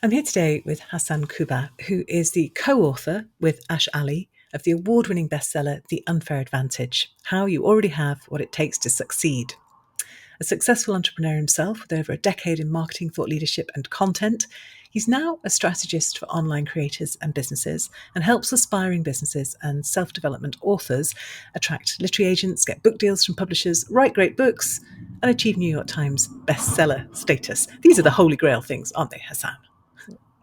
I'm here today with Hasan Kubba, who is the co-author with Ash Ali of the award-winning bestseller The Unfair Advantage: How You Already Have What It Takes to Succeed. A successful entrepreneur himself with over a decade in marketing, thought leadership and content, he's now a strategist for online creators and businesses and helps aspiring businesses and self-development authors attract literary agents, get book deals from publishers, write great books, and achieve New York Times bestseller status. These are the holy grail things, aren't they, Hasan?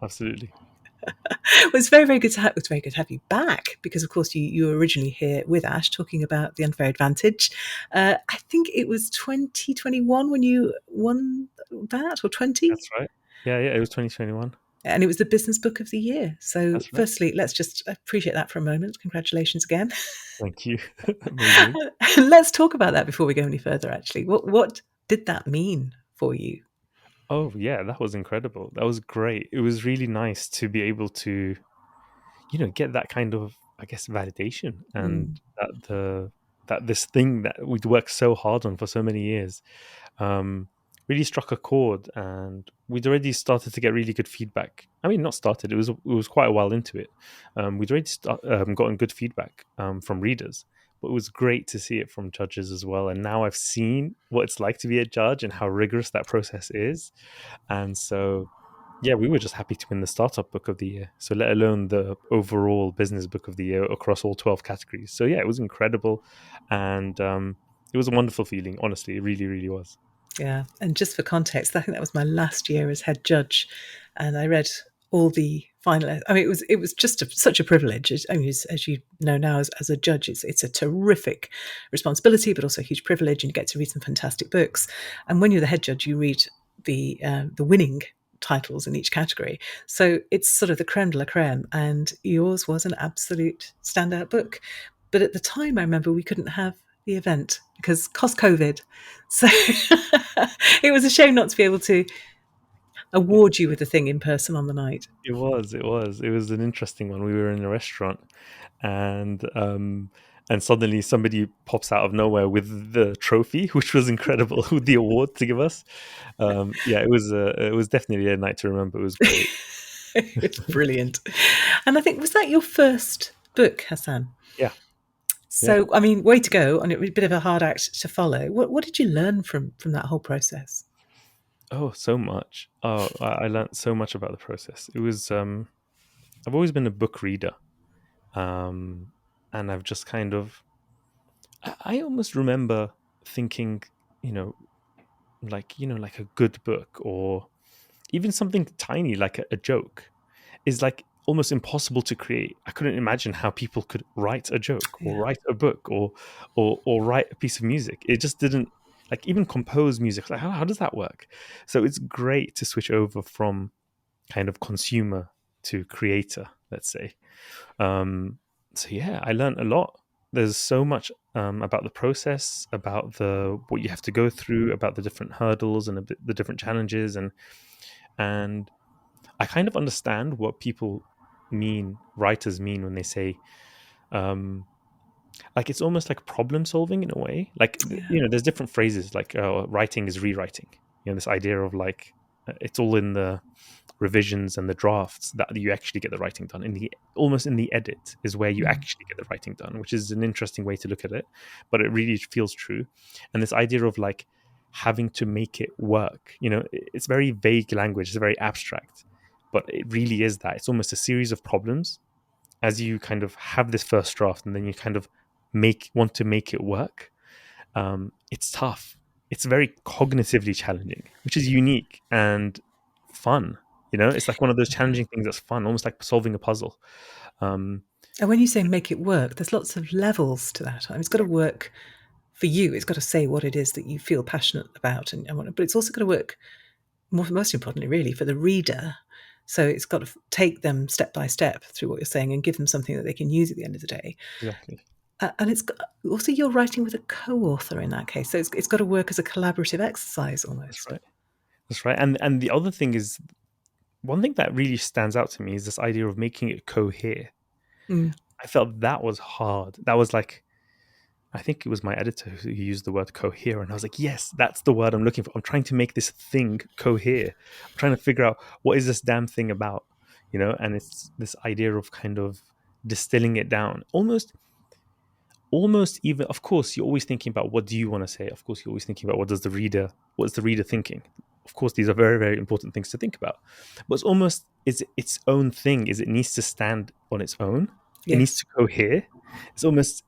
Absolutely. Well, it's very, very good to have. It's very good to have you back because, of course, you were originally here with Ash talking about the unfair advantage. I think it was 2021 when you won that, or 20, That's right. Yeah, it was 2021. and it was the business book of the year. So, That's right. firstly, let's just appreciate that for a moment. Congratulations again. Thank you. Amazing. Let's talk about that before we go any further. Actually, what did that mean for you? Oh, yeah, that was incredible. That was great. It was really nice to be able to, get that kind of, I guess, validation, and Mm, that this thing that we'd worked so hard on for so many years um, really struck a chord, and we'd already started to get really good feedback. I mean, not started; it was quite a while into it. We'd already gotten good feedback from readers, but it was great to see it from judges as well. And now I've seen what it's like to be a judge and how rigorous that process is. And so, yeah, we were just happy to win the startup book of the year. So, let alone the overall business book of the year across all 12 categories. So, yeah, it was incredible, and it was a wonderful feeling. Honestly, it really, really was. yeah, and just for context, I think that was my last year as head judge, and I read all the finalists. I mean, it was just such a privilege. I mean, as you know now, as a judge, it's a terrific responsibility, but also a huge privilege, and you get to read some fantastic books. And when you're the head judge, you read the winning titles in each category. So it's sort of the creme de la creme, and yours was an absolute standout book. But at the time, I remember we couldn't have the event because cost COVID. So it was a shame not to be able to award you with the thing in person on the night. It was an interesting one. We were in a restaurant, and suddenly somebody pops out of nowhere with the trophy, which was incredible, with the award to give us. Yeah, it was definitely a night to remember. It was great. It's brilliant. And I think, was that your first book, Hassan? Yeah, yeah. So, I mean, way to go. And it was a bit of a hard act to follow. What did you learn from that whole process? Oh, so much. Oh, I learned so much about the process. It was. I've always been a book reader, um, and I've just kind of. I almost remember thinking, you know, like a good book, or even something tiny like a joke is like almost impossible to create. I couldn't imagine how people could write a joke or Yeah. write a book or write a piece of music. It just didn't, like, even compose music. Like, how does that work? So it's great to switch over from kind of consumer to creator, let's say. So yeah, I learned a lot. There's so much about the process, about the what you have to go through, about the different hurdles and the different challenges, and I kind of understand what people mean, writers mean, when they say, um, like, it's almost like problem solving in a way. Like, Yeah. there's different phrases, like, writing is rewriting. This idea of, like, it's all in the revisions and the drafts that you actually get the writing done. Almost in the edit is where you Mm. actually get the writing done, which is an interesting way to look at it, but it really feels true. And this idea of, like, having to make it work, it's very vague language, it's very abstract, but it really is that. It's almost a series of problems as you kind of have this first draft, and then you kind of want to make it work. It's tough. It's very cognitively challenging, which is unique and fun. It's like one of those challenging things that's fun, almost like solving a puzzle. Um, And when you say make it work, there's lots of levels to that. I mean, it's got to work for you. It's got to say what it is that you feel passionate about, but it's also got to work, most importantly, really, for the reader. So it's got to take them step by step through what you're saying and give them something that they can use at the end of the day. exactly. And it's also, you're writing with a co-author in that case, so it's got to work as a collaborative exercise That's almost. right. That's right. And the other thing is, one thing that really stands out to me is this idea of making it cohere. Mm. I felt that was hard. That was like, I think it was my editor who used the word cohere, and I was like, yes, that's the word I'm looking for. I'm trying to make this thing cohere. I'm trying to figure out what is this damn thing about, and it's this idea of kind of distilling it down, almost even. Of course, you're always thinking about what do you want to say. Of course, you're always thinking about what's the reader thinking. Of course, these are very, very important things to think about, but it's almost is its own thing. Is it needs to stand on its own. It needs Yes. to cohere. It's almost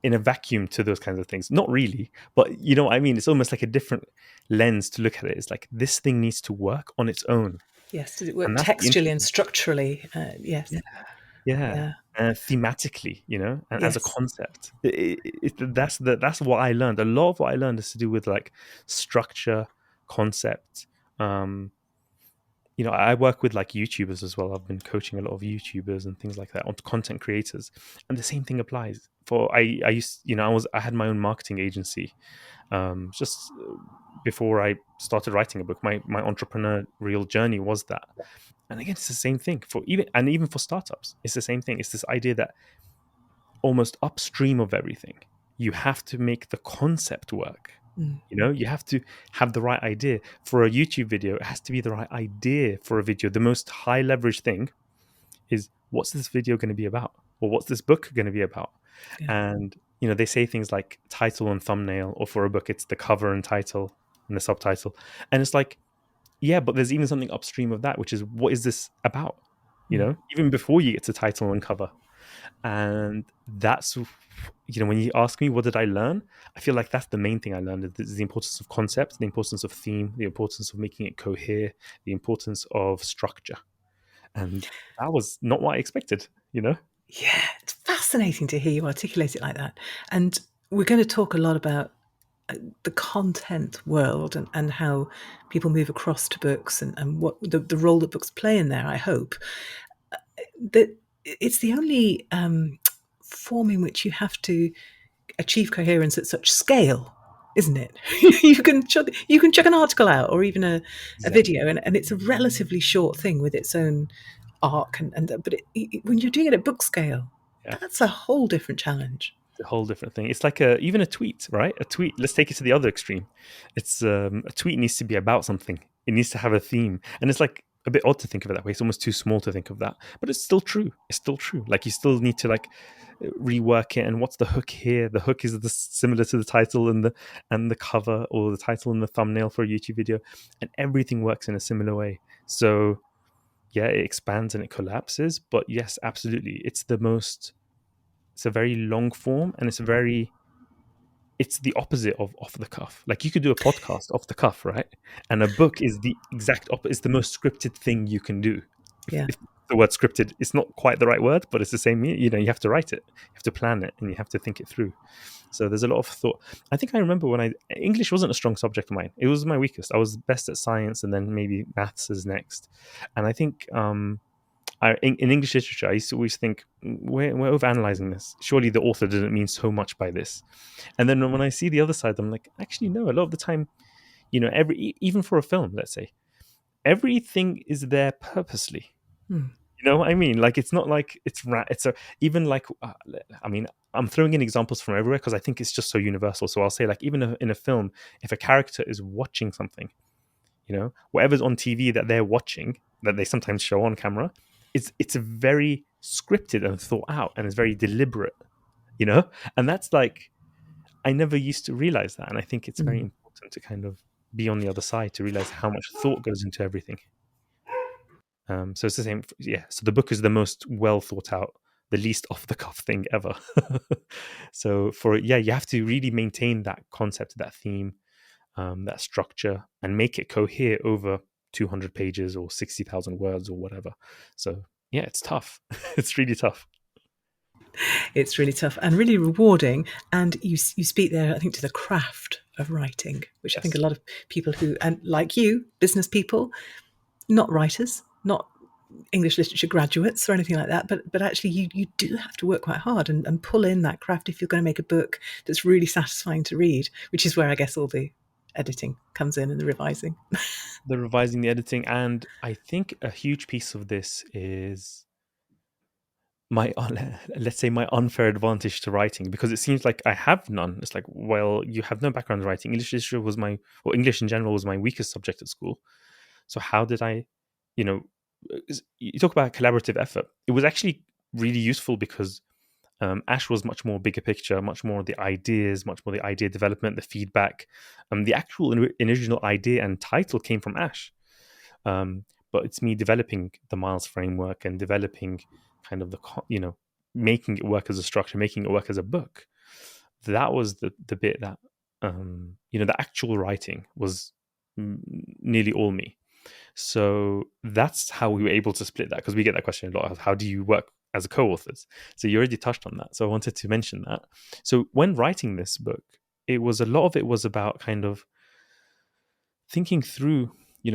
in a vacuum to those kinds of things. Not really, but you know what I mean? It's almost like a different lens to look at it. It's like this thing needs to work on its own. Yes. Did it work And that's the textually and interesting. structurally? Yeah. Yes. Yeah. Yeah. Thematically, and as a Yes. concept. That's what I learned. A lot of what I learned is to do with like structure, concept. Um, I work with like YouTubers as well. I've been coaching a lot of YouTubers and things like that on content creators, and the same thing applies. For I used, I had my own marketing agency, just before I started writing a book. My entrepreneurial journey was that, and again, it's the same thing for even for startups. It's the same thing. It's this idea that almost upstream of everything, you have to make the concept work. Mm. You have to have the right idea for a YouTube video. It has to be the right idea for a video. The most high leverage thing is, what's this video going to be about, or what's this book going to be about? Yeah. And they say things like title and thumbnail, or for a book it's the cover and title and the subtitle. And it's like, yeah, but there's even something upstream of that, which is, what is this about? Mm. Even before you get to title and cover. And that's, when you ask me what did I learn, I feel like that's the main thing I learned, is the importance of concept, the importance of theme, the importance of making it cohere, the importance of structure. And that was not what I expected. Yeah. It's fascinating to hear you articulate it like that. And we're going to talk a lot about the content world and how people move across to books and what the role that books play in there, I hope. That it's the only form in which you have to achieve coherence at such scale, isn't it? You can chuck an article out or even a Exactly. video, and it's a relatively short thing with its own arc, but when you're doing it at book scale, Yeah. that's a whole different challenge. It's a whole different thing. It's like even a tweet, right? A tweet. Let's take it to the other extreme. It's a tweet needs to be about something. It needs to have a theme, and it's like a bit odd to think of it that way. It's almost too small to think of that, but it's still true. It's still true. Like, you still need to like rework it. And what's the hook here? The hook is similar to the title and the cover, or the title and the thumbnail for a YouTube video, and everything works in a similar way. So yeah, it expands and it collapses, but yes, absolutely, it's a very long form, and it's the opposite of off the cuff. Like, you could do a podcast off the cuff, right? And a book is the exact opposite. It's the most scripted thing you can do. Yeah. If the word scripted is not quite the right word, but it's the same. You have to write it, you have to plan it, and you have to think it through. So there's a lot of thought. I think I remember when English wasn't a strong subject of mine. It was my weakest. I was best at science, and then maybe maths is next. And I think in English literature, I used to always think, we're overanalyzing this. Surely the author didn't mean so much by this. And then when I see the other side, I'm like, actually, no. A lot of the time, even for a film, let's say, everything is there purposely. Hmm. You know what I mean? Like, it's not like it's a even like I mean, I'm throwing in examples from everywhere because I think it's just so universal. So I'll say, like, even in a film, if a character is watching something, whatever's on TV that they're watching, that they sometimes show on camera, it's very scripted and thought out, and it's very deliberate. And that's like, I never used to realize that, and I think it's very Hmm. important to kind of be on the other side to realize how much thought goes into everything. So it's the same. Yeah. So the book is the most well thought out, the least off the cuff thing ever. So you have to really maintain that concept, that theme, that structure, and make it cohere over 200 pages or 60,000 words or whatever. So yeah, it's tough. It's really tough. It's really tough and really rewarding. And you speak there, I think, to the craft of writing, which I think a Yes. lot of people who, and like you, business people, not writers, not English literature graduates or anything like that, but actually you do have to work quite hard and pull in that craft if you're going to make a book that's really satisfying to read, which is where I guess all the editing comes in and the revising. The revising, the editing, and I think a huge piece of this is my let's say my unfair advantage to writing, because it seems like I have none. It's like, well, you have no background in writing. English literature was my, or English in general was my weakest subject at school. So how did I, you know, you talk about collaborative effort. It was actually really useful because Ash was much more bigger picture, much more the ideas, much more the idea development, the feedback. The actual original idea and title came from Ash. But it's me developing the Miles framework and developing kind of the, making it work as a structure, making it work as a book. That was the bit that, the actual writing was nearly all me. So that's how we were able to split that, because we get that question a lot. How do you work as a co-authors? So you already touched on that. So I wanted to mention that. So when writing this book, it was a lot of it was about kind of thinking through,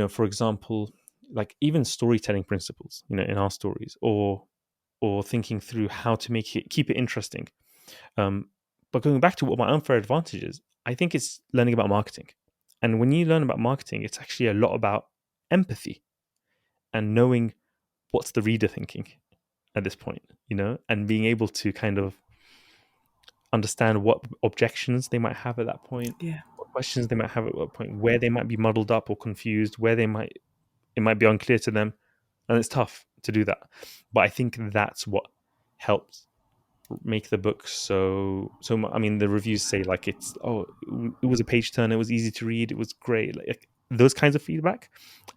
for example, like even storytelling principles, in our stories, or thinking through how to keep it interesting. But going back to what my unfair advantage is, I think it's learning about marketing. And when you learn about marketing, it's actually a lot about empathy and knowing what's the reader thinking at this point, and being able to kind of understand what objections they might have at that point, Yeah. what questions they might have at what point, where they might be muddled up or confused, where it might be unclear to them. And it's tough to do that. But I think that's what helps make the book so I mean, the reviews say like it was a page turner, it was easy to read, it was great, like those kinds of feedback.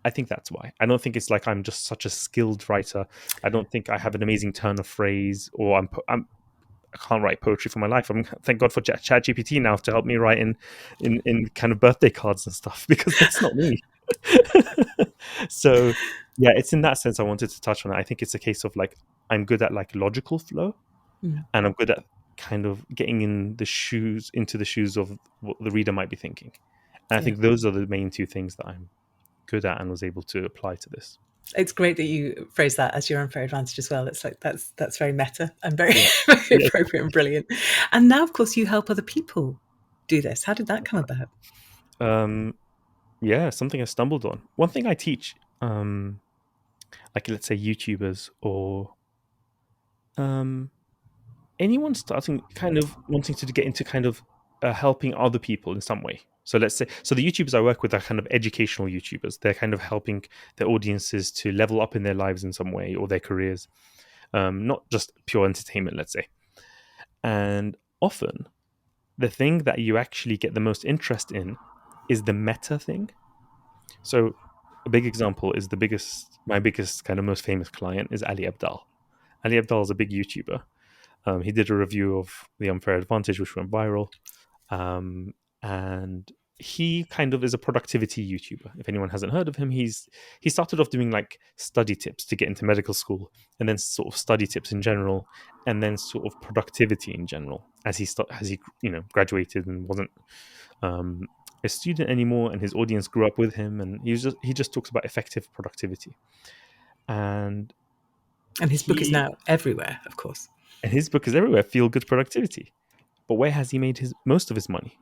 I think that's why. I don't think it's like I'm just such a skilled writer. I don't think I have an amazing turn of phrase, or I can't write poetry for my life. Thank God for Chat GPT now to help me write in kind of birthday cards and stuff, because that's not me. So yeah, it's in that sense I wanted to touch on it. I think it's a case of like I'm good at like logical flow, Mm. and I'm good at kind of getting into the shoes of what the reader might be thinking. And I Yeah. think those are the main two things that I'm good at and was able to apply to this. It's great that you phrase that as your unfair advantage as well. It's like that's very meta and very, Yeah. very Yeah. appropriate and brilliant. And now, of course, you help other people do this. How did that come about? Um, yeah, something I stumbled on. One thing I teach, like let's say YouTubers or um, anyone starting kind of wanting to get into kind of helping other people in some way. So let's say, so the YouTubers I work with are kind of educational YouTubers. They're kind of helping their audiences to level up in their lives in some way or their careers, not just pure entertainment, let's say. And often the thing that you actually get the most interest in is the meta thing. So a big example is my biggest kind of most famous client is Ali Abdal. Ali Abdal is a big YouTuber. He did a review of The Unfair Advantage, which went viral. Um, and he kind of is a productivity YouTuber. If anyone hasn't heard of him, he started off doing like study tips to get into medical school, and then sort of study tips in general, and then sort of productivity in general as he graduated and wasn't um, a student anymore, and his audience grew up with him, and he just talks about effective productivity. And And his book is he now everywhere, of course. and his book is everywhere, Feel Good Productivity. But where has he made his most of his money?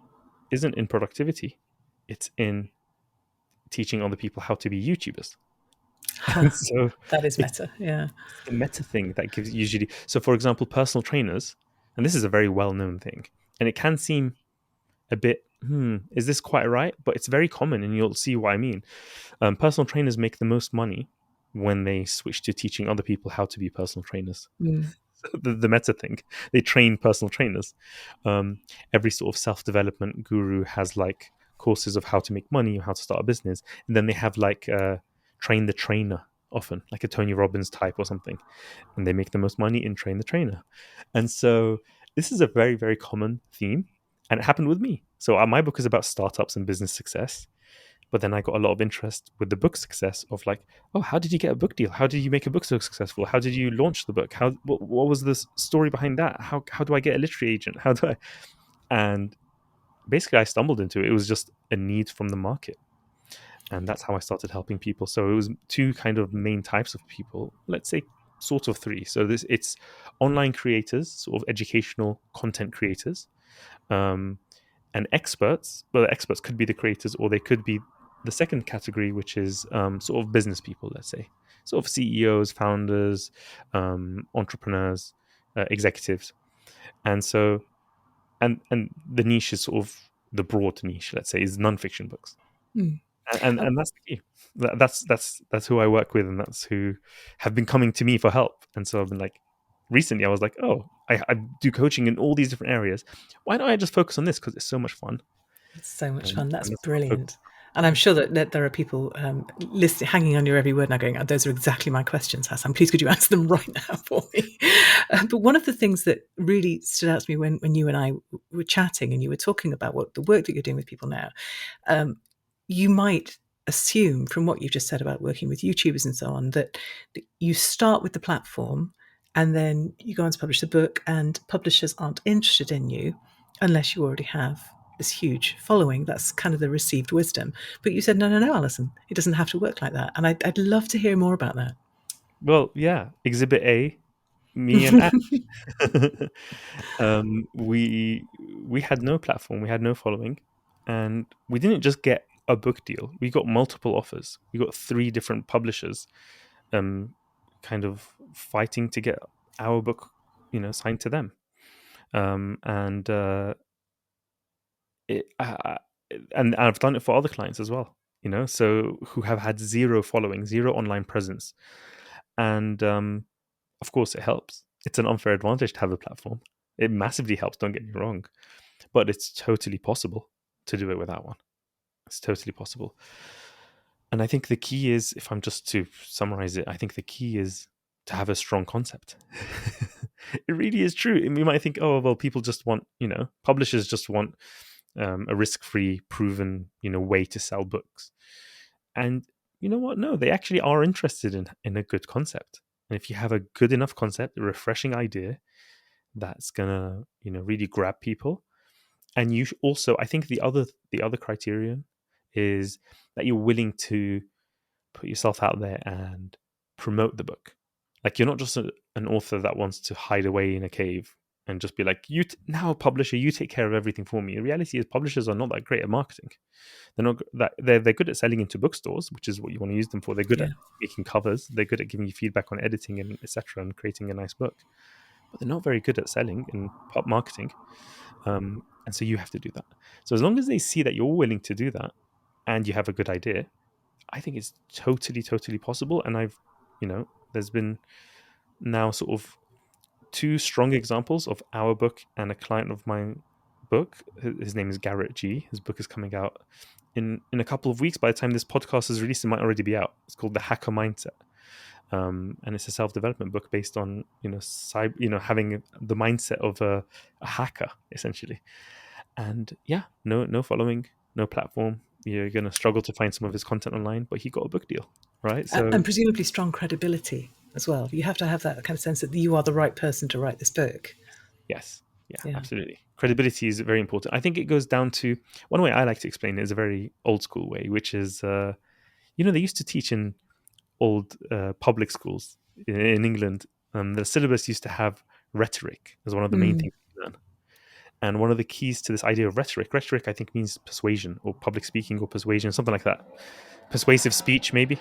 Isn't in productivity. It's in teaching other people how to be YouTubers. And so That is it's, meta. Yeah. it's the meta thing that gives usually. So, for example, personal trainers, and this is a very well known thing, and it can seem a bit, is this quite right? But it's very common, and you'll see what I mean. Personal trainers make the most money when they switch to teaching other people how to be personal trainers. Mm. The meta thing. They train personal trainers. Every sort of self development guru has like courses of how to make money or how to start a business, and then they have like train the trainer, often like a Tony Robbins type or something, and they make the most money in train the trainer. And so this is a very very common theme, and it happened with me. So my book is about startups and business success. But then I got a lot of interest with the book success of like, oh, how did you get a book deal? How did you make a book so successful? How did you launch the book? What was the story behind that? How do I get a literary agent? How do I? And basically, I stumbled into it. It was just a need from the market, and that's how I started helping people. So it was two kind of main types of people. Let's say sort of three. So it's online creators, sort of educational content creators, um, and experts. Well, the experts could be the creators, or they could be the second category, which is sort of business people, let's say, sort of CEOs, founders, entrepreneurs, executives, and so and the niche is sort of the broad niche, let's say, is nonfiction books, Mm. and that's the key. That's who I work with, and that's who have been coming to me for help. And so I've been like, recently I was like, oh, I do coaching in all these different areas. Why don't I just focus on this, because it's so much fun. It's so much And fun. That's that's what I focus. brilliant. And I'm sure that there are people listening, hanging on your every word now, going, "Oh, those are exactly my questions, Hassan. Please, could you answer them right now for me?" But one of the things that really stood out to me when you and I were chatting, and you were talking about what the work that you're doing with people now, um, you might assume from what you just said about working with YouTubers and so on that you start with the platform and then you go on to publish the book, and publishers aren't interested in you unless you already have this huge following. That's kind of the received wisdom. But you said, no, no, no, Alison, it doesn't have to work like that. And I'd love to hear more about that. Well, yeah, Exhibit A, me and Ash. We had no platform, we had no following, and we didn't just get a book deal. We got multiple offers. We got three different publishers, kind of fighting to get our book, signed to them. And it, and I've done it for other clients as well. So who have had zero following, zero online presence, and of course it helps. It's an unfair advantage to have a platform. It massively helps. Don't get me wrong, but it's totally possible to do it without one. It's totally possible. And I think the key is, if I'm just to summarize it, I think the key is to have a strong concept. It really is true. And we might think, oh, well, people just want, publishers just want a risk-free, proven, way to sell books. And you know what? No, they actually are interested in a good concept. And if you have a good enough concept, a refreshing idea that's gonna, really grab people, and you also, I think the other criterion is that you're willing to put yourself out there and promote the book. Like, you're not just an author that wants to hide away in a cave and just be like, now publisher, you take care of everything for me. The reality is publishers are not that great at marketing. They're not that they're good at selling into bookstores, which is what you want to use them for. They're good Yeah. at making covers. They're good at giving you feedback on editing and etc. and creating a nice book, but they're not very good at selling and pop marketing. And so you have to do that. So as long as they see that you're willing to do that and you have a good idea, I think it's totally, totally possible. And there's been now sort of two strong examples of our book and a client of mine book. His name is Garrett G. His book is coming out in a couple of weeks. By the time this podcast is released, it might already be out. It's called The Hacker Mindset. And it's a self-development book based on having the mindset of a hacker, essentially. And yeah, no following, no platform. You're going to struggle to find some of his content online, but he got a book deal, right? So And presumably strong credibility as well. You have to have that kind of sense that you are the right person to write this book. yes, yeah, Yeah. absolutely. Credibility is very important. I think it goes down to, one way I like to explain it is a very old school way, which is, they used to teach in old public schools in England. The syllabus used to have rhetoric as one of the main Mm. things to learn. And one of the keys to this idea of rhetoric, I think, means persuasion or public speaking or persuasion, something like that. Persuasive speech, maybe.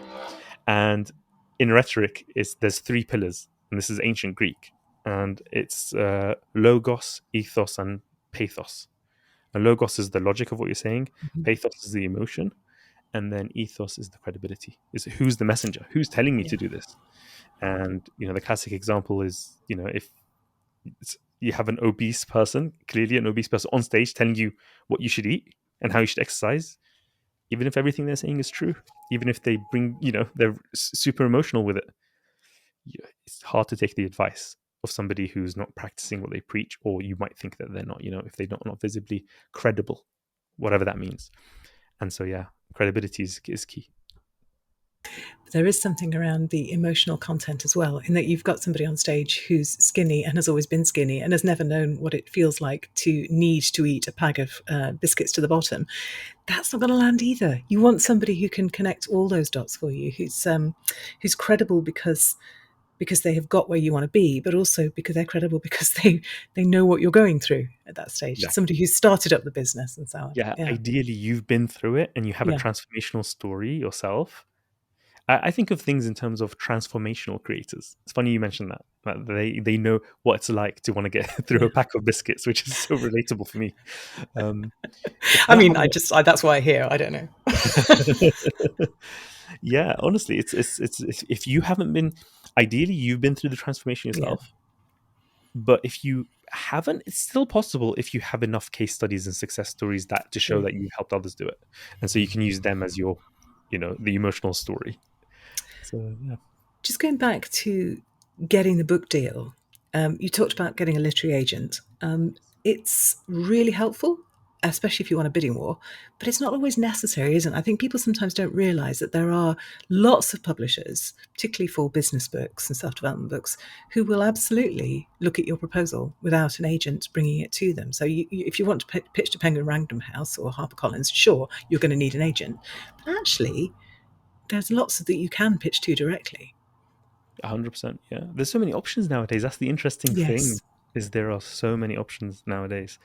And in rhetoric, there's three pillars, and this is ancient Greek, and it's logos, ethos, and pathos. And logos is the logic of what you're saying, Mhm. pathos is the emotion, and then ethos is the credibility. Is who's the messenger? Who's telling me Yeah. to do this? And the classic example is, if you have an obese person, clearly an obese person on stage telling you what you should eat and how you should exercise, even if everything they're saying is true, even if they bring, they're super emotional with it, it's hard to take the advice of somebody who's not practicing what they preach, or you might think that they're not, if they're not visibly credible, whatever that means. And so, yeah, credibility is key. There is something around the emotional content as well, in that you've got somebody on stage who's skinny and has always been skinny and has never known what it feels like to need to eat a bag of biscuits to the bottom. That's not going to land either. You want somebody who can connect all those dots for you, who's credible because because they have got where you want to be, but also because they're credible because they know what you're going through at that stage. Exactly. Somebody who's started up the business and so on. Yeah, Yeah, ideally you've been through it and you have a yeah, transformational story yourself. I think of things in terms of transformational creators. It's funny you mentioned that. That they know what it's like to want to get through yeah. a pack of biscuits, which is so relatable for me. Um, it's I about mean, having that's why I hear. I don't know. yeah, honestly, it's if you haven't been, ideally you've been through the transformation Yeah, yourself, but if you haven't, it's still possible if you have enough case studies and success stories that to show true. that you helped others do it, and so you can use them as your, the emotional story. So yeah, Just going back to getting the book deal, you talked about getting a literary agent. It's really helpful, especially if you want a bidding war, but it's not always necessary, isn't it? I think people sometimes don't realise that there are lots of publishers, particularly for business books and self development books, who will absolutely look at your proposal without an agent bringing it to them. So if you want to pitch to Penguin Random House or HarperCollins, sure, you're going to need an agent. But actually, there's lots that you can pitch to directly. 100%. Yeah, there's so many options nowadays. That's the interesting thing, Yes. is there are so many options nowadays,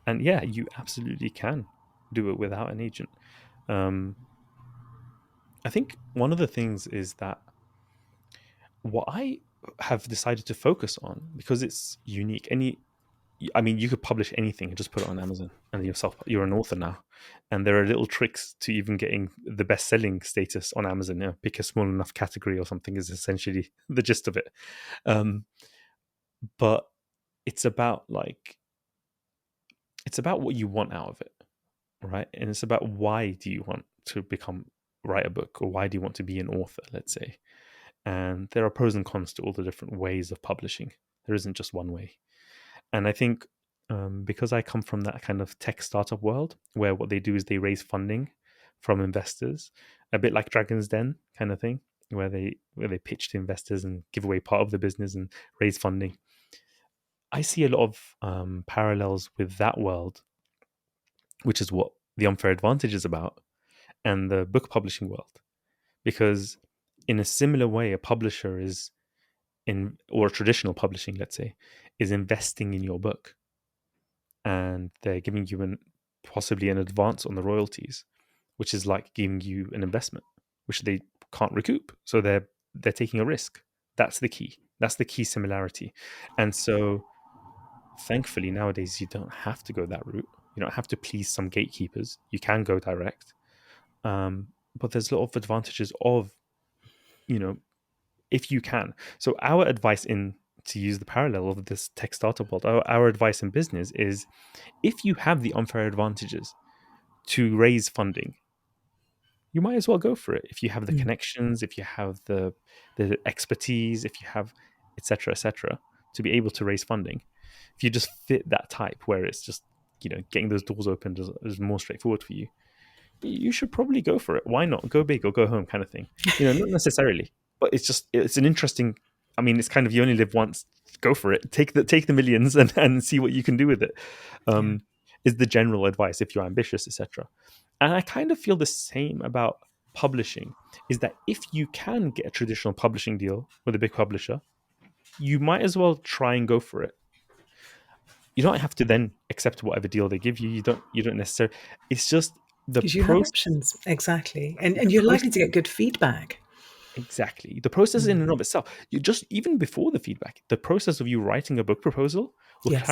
and yeah, you absolutely can do it without an agent. Um, I think one of the things is that what I have decided to focus on, because it's unique. I mean, you could publish anything and just put it on Amazon, and you're an author now. And there are little tricks to even getting the best-selling status on Amazon. Pick a small enough category or something is essentially the gist of it. Um, but it's about it's about what you want out of it, right? And it's about, why do you want to write a book, or why do you want to be an author, let's say. And there are pros and cons to all the different ways of publishing. There isn't just one way. And I think, because I come from that kind of tech startup world, where what they do is they raise funding from investors, a bit like Dragon's Den kind of thing, where they pitch to investors and give away part of the business and raise funding. I see a lot of parallels with that world, which is what the Unfair Advantage is about, and the book publishing world. Because in a similar way, a publisher is or traditional publishing, let's say, is investing in your book, and they're giving you possibly an advance on the royalties, which is like giving you an investment, which they can't recoup. So they're taking a risk. That's the key. That's the key similarity. And so thankfully nowadays you don't have to go that route. You don't have to please some gatekeepers. You can go direct. But there's a lot of advantages of, you know, if you can. So our advice, in to use the parallel of this tech startup world, our advice in business is, if you have the unfair advantages to raise funding, you might as well go for it. If you have the Mm. connections, if you have the expertise, if you have etc., to be able to raise funding, if you just fit that type where it's just, getting those doors opened is more straightforward for you, you should probably go for it. Why not? Go big or go home, kind of thing. Not necessarily, but it's an interesting. I mean, it's kind of, you only live once. Go for it. Take the millions and see what you can do with it. Yeah. Is the general advice if you're ambitious, etc. And I kind of feel the same about publishing. Is that if you can get a traditional publishing deal with a big publisher, you might as well try and go for it. You don't have to then accept whatever deal they give you. You don't necessarily. It's just the Because you have process. options, exactly. And The you're likely process to get good feedback. Exactly. The process in Mm. and of itself, you just, even before the feedback, the process of you writing a book proposal Yes.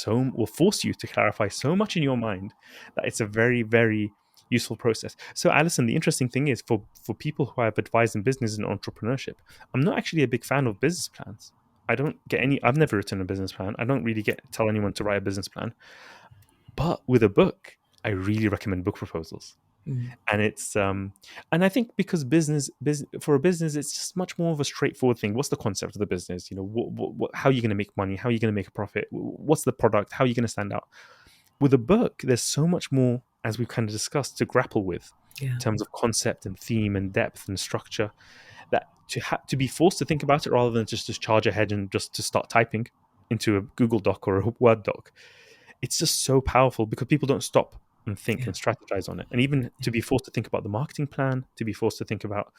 will force you to clarify so much in your mind, that it's a very, very useful process. So Alison, the interesting thing is, for people who I've advised in business and entrepreneurship, I'm not actually a big fan of business plans. I've never written a business plan. I don't really tell anyone to write a business plan. But with a book, I really recommend book proposals. Mm. And it's and I think, because for a business, it's just much more of a straightforward thing. What's the concept of the business? How are you going to make money? How are you going to make a profit? What's the product? How are you going to stand out? With a book, there's so much more, as we've kind of discussed, to grapple with, Yeah. in terms of concept and theme and depth and structure, that to be forced to think about it, rather than just charge ahead and just to start typing into a Google Doc or a Word doc. It's just so powerful, because people don't stop and think Yeah. and strategize on it. And even to be forced to think about the marketing plan, to be forced to think about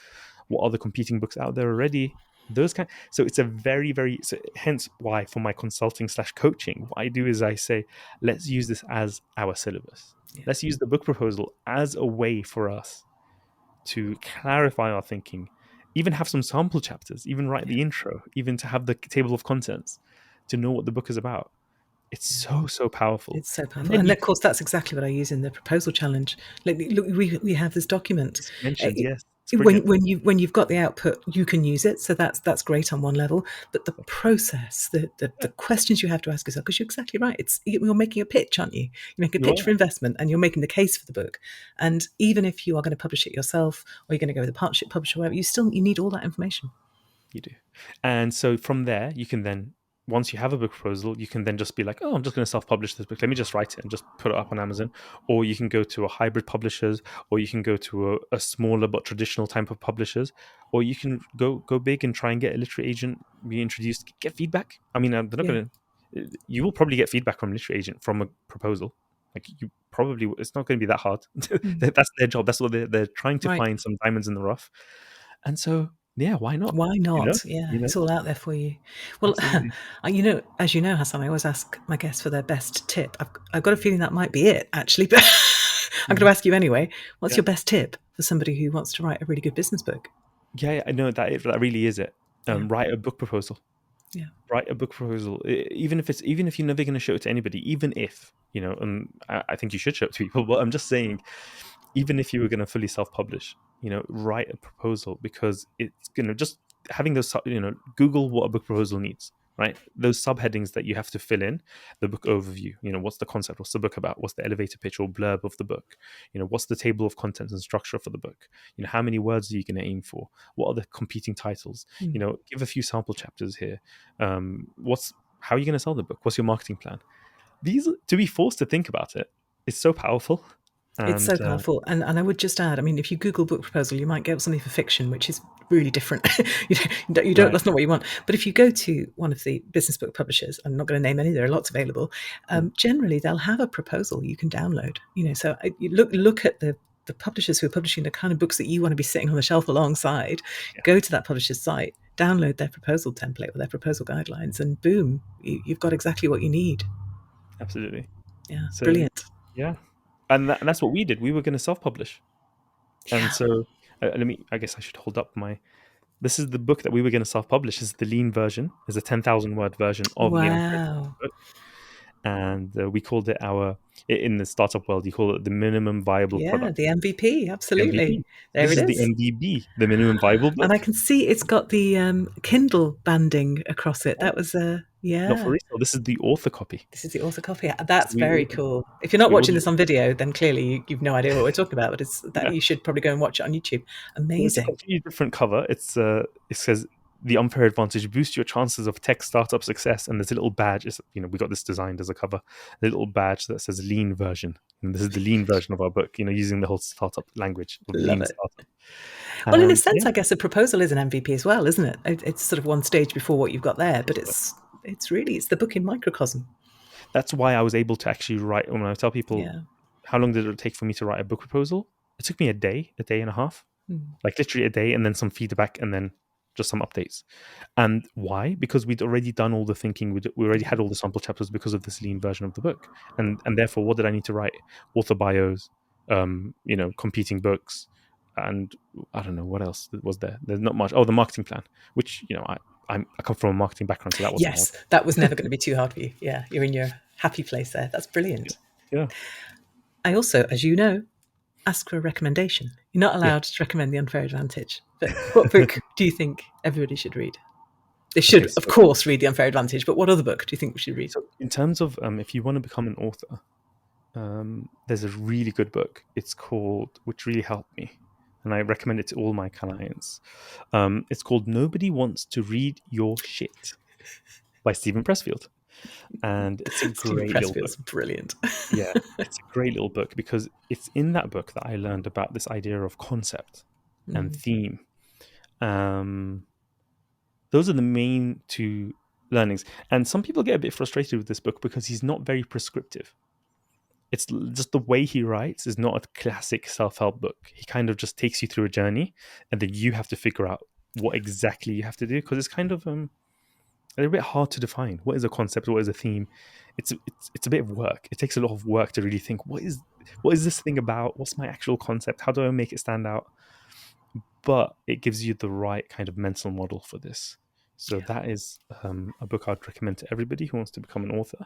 what other competing books out there already. those kind. So it's a very, very, so hence why for my consulting slash coaching, what I do is I say, let's use this as our syllabus. Yeah, Let's use the book proposal as a way for us to clarify our thinking, even have some sample chapters, even write yeah, the intro, even to have the table of contents, to know what the book is about. It's yeah. so, so powerful. It's so And powerful, then and you of course, that's exactly what I use in the proposal challenge. Like, look, we have this document. just Uh, mentioned, yes, it's when brilliant. when you've got the output, you can use it. So that's great on one level. But the process, the Yeah, questions you have to ask yourself, because you're exactly right. You're making a pitch, aren't you? You're making a you pitch for are. investment, and you're making the case for the book. And even if you are going to publish it yourself, or you're going to go with a partnership publisher, or whatever, you need all that information. You do. And so from there, you can then, once you have a book proposal, you can then just be like, oh, I'm just going to self publish this book. Let me just write it and just put it up on Amazon. Or you can go to a hybrid publishers, or you can go to a smaller but traditional type of publishers, or you can go big and try and get a literary agent, be introduced, get feedback. I mean, they're not Yeah. going to, you will probably get feedback from a literary agent from a proposal. Like you probably, it's not going to be that hard. Mm. That's their job. That's what they're trying to Right. find some diamonds in the rough. And so, yeah, why not? Why You know, not? Yeah, you know, it's all out there for you. Well, absolutely. as you know, Hassan, I always ask my guests for their best tip. I've got a feeling that might be it, actually, but I'm going Mhm. to ask you anyway. What's Yeah, your best tip for somebody who wants to write a really good business book? yeah, I know that that really is it. Yeah, Write a book proposal. yeah, Write a book proposal, even if you're never going to show it to anybody, even if and I think you should show it to people. But I'm just saying, even if you were going to fully self-publish, write a proposal because it's going to just having those, Google what a book proposal needs, right? Those subheadings that you have to fill in, the book overview, what's the concept, what's the book about, what's the elevator pitch or blurb of the book, what's the table of contents and structure for the book, how many words are you going to aim for, what are the competing titles, mm. give a few sample chapters here, how are you going to sell the book, what's your marketing plan. These, to be forced to think about it, is so powerful. It's And so powerful. And I would just add, I mean, if you Google book proposal, you might get something for fiction, which is really different. right. That's not what you want. But if you go to one of the business book publishers, I'm not going to name any, there are lots available. Mm, Generally, they'll have a proposal you can download. So you look at the publishers who are publishing the kind of books that you want to be sitting on the shelf alongside. yeah, Go to that publisher's site, download their proposal template or their proposal guidelines, and boom, you've got exactly what you need. absolutely. Yeah, So brilliant. yeah, and that's what we did. We were going to self-publish, and Yeah. so let me. I guess I should hold up my. This is the book that we were going to self-publish. This is the lean version. Is a 10,000 word version of the Unfair Wow. book, and we called it in the startup world. You call it the minimum viable Yeah, product, the MVP, MVP. absolutely. There This it is the is. MVB, the minimum viable And I book. can see it's got the Kindle banding across it. Yeah. That was Not for yeah. resale. This is the author copy. This is the author copy. So That's we very ordered. cool. If you're not We watching ordered. this on video, then clearly you've no idea what we're talking about. But it's that Yeah. you should probably go and watch it on YouTube. So it's a Amazing. completely different cover. It says the unfair advantage boost your chances of tech startup success, and there's a little badge. We got this designed as a cover, a little badge that says lean version, and this is the lean version of our book. Using the whole startup language of Love lean it. startup, Well, in a and sense, yeah, I guess a proposal is an MVP as well, isn't it? It's sort of one stage before what you've got there, but it's the book in microcosm. that's why I was able to actually write. When I tell people Yeah. how long did it take for me to write a book proposal, it took me a day and a half, Mm. like literally a day, and then some feedback, and then just some updates. And why? Because we'd already done all the thinking. We already Yeah. had all the sample chapters because of this lean version of the book. And therefore, what did I need to write? Author bios, competing books, and I don't know what else was there. There's not much. Oh, the marketing plan, which I come from a marketing background, so that wasn't hard. Yes, that was never going to be too hard for you. Yeah, you're in your happy place there. That's brilliant. Yeah, I also, as you know, ask for a recommendation. You're not yeah. allowed to recommend The Unfair Advantage. But what book do you think everybody should read? They Okay, should, of so course, read The Unfair Advantage, but what other book do you think we should read? so in terms of if you want to become an author, there's a really good book. It's called, which really helped me, and I recommend it to all my clients. It's called "Nobody Wants to Read Your Shit" by Stephen Pressfield, and it's a Stephen great little book. Pressfield's brilliant. Yeah, it's a great little book because it's in that book that I learned about this idea of concept and Mm, theme. Um, those are the main two learnings, and some people get a bit frustrated with this book because he's not very prescriptive. It's just the way he writes is not a classic self-help book. He kind of just takes you through a journey, and then you have to figure out what exactly you have to do, because it's kind of they're a bit hard to define. What is a concept? What is a theme? It's a bit of work. It takes a lot of work to really think, what is this thing about? What's my actual concept? How do I make it stand out? But it gives you the right kind of mental model for this. So Yeah, that is a book I'd recommend to everybody who wants to become an author,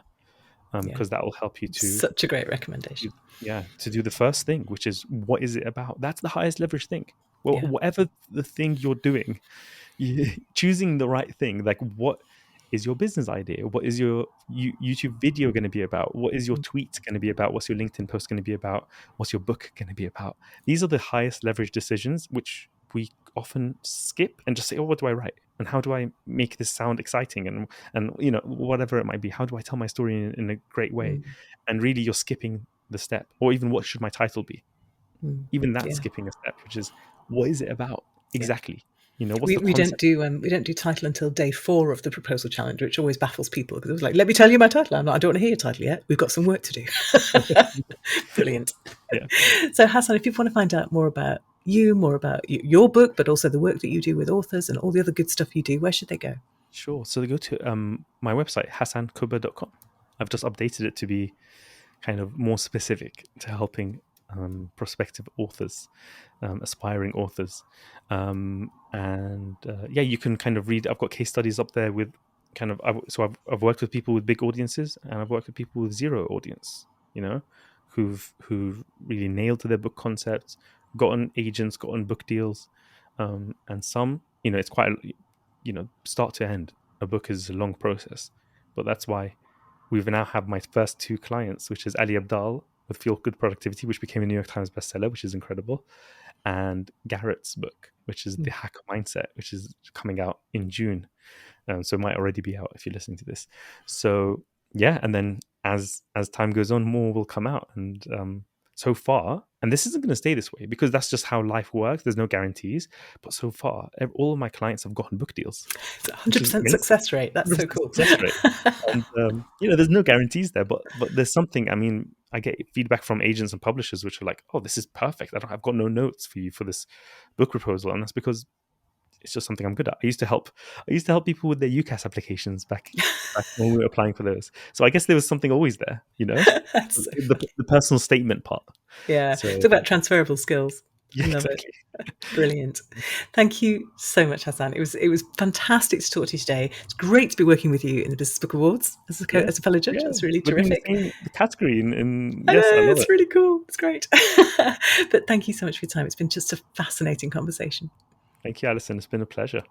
yeah. because that will help you to Such a great recommendation. yeah, to do the first thing, which is, what is it about? That's the highest leverage thing. Well, Yeah. whatever the thing you're doing, choosing the right thing, like, what is your business idea? What is your YouTube video going to be about? What is your Mm, tweet going to be about? What's your LinkedIn post going to be about? What's your book going to be about? These are the highest leverage decisions, which we often skip and just say, oh, what do I write? And how do I make this sound exciting? And whatever it might be, how do I tell my story in a great way? mm, And really, you're skipping the step. Or even, what should my title be? mm. Even that's Yeah, skipping a step, which is, what is it about yeah. exactly? What's We the we don't concept? do we don't do title until day 4 of the proposal challenge, which always baffles people because it was like, let me tell you my title. I don't want to hear your title yet. We've got some work to do. Brilliant. Yeah, So Hassan, if people want to find out more about you, more about your book, but also the work that you do with authors and all the other good stuff you do, where should they go? sure. So they go to my website, hasankubba.com. I've just updated it to be kind of more specific to helping prospective authors, aspiring authors. And yeah, you can kind of read. I've got case studies up there with kind of. I've worked with people with big audiences, and I've worked with people with zero audience. Who've really nailed their book concepts, gotten agents, gotten book deals, and some. It's quite. Start to end. A book is a long process, but that's why we've now have my first 2 clients, which is Ali Abdal with Feel Good Productivity, which became a New York Times bestseller, which is incredible, and Garrett's book, which is The Mm. Hacker Mindset, which is coming out in June. So it might already be out if you're listening to this. So yeah, and then as time goes on, more will come out. And so far, and this isn't going to stay this way because that's just how life works. There's no guarantees, but so far, all of my clients have gotten book deals, It's a which is 100% amazing. success rate. That's so 100% cool. success rate. And there's no guarantees there, but there's something. I mean, I get feedback from agents and publishers which are like, "Oh, this is perfect. I've got no notes for you for this book proposal," and that's because it's just something I'm good at. I used to help people with their UCAS applications back when we were applying for those. So I guess there was something always there, That's so funny. the personal statement part. Yeah, So it's about transferable skills. yeah, Love it. exactly. Brilliant. Thank you so much, Hassan. It was fantastic to talk to you today. It's great to be working with you in the Business Book Awards as Yeah, as a fellow judge. yeah. That's really We're doing the terrific. same the category, and I yes, I know, love it's it. really cool. It's great. But thank you so much for your time. It's been just a fascinating conversation. Thank you, Alison. It's been a pleasure.